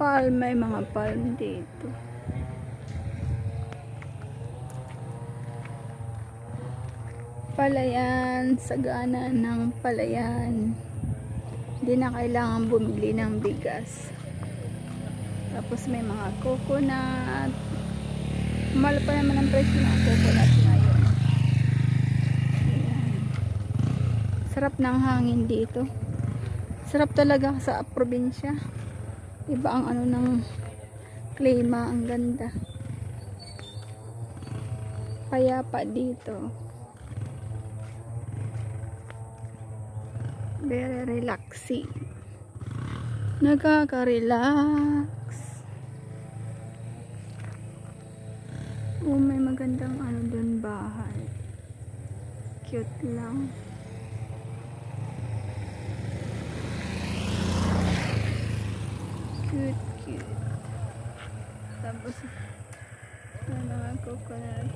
palm, may mga palm dito. Palayan, sagana ng palayan. Hindi na kailangan bumili ng bigas. Tapos may mga coconut. Mahal pa naman ang presyo ng coconut ngayon. Ayan. Sarap ng hangin dito. Sarap talaga sa probinsya. Iba ang ano ng klima, ang ganda. Payapa dito. Very relaxing. Nakaka-relax. Oh, may magandang ano dun, bahay. Cute lang. Cute. Tapos may mga coconut.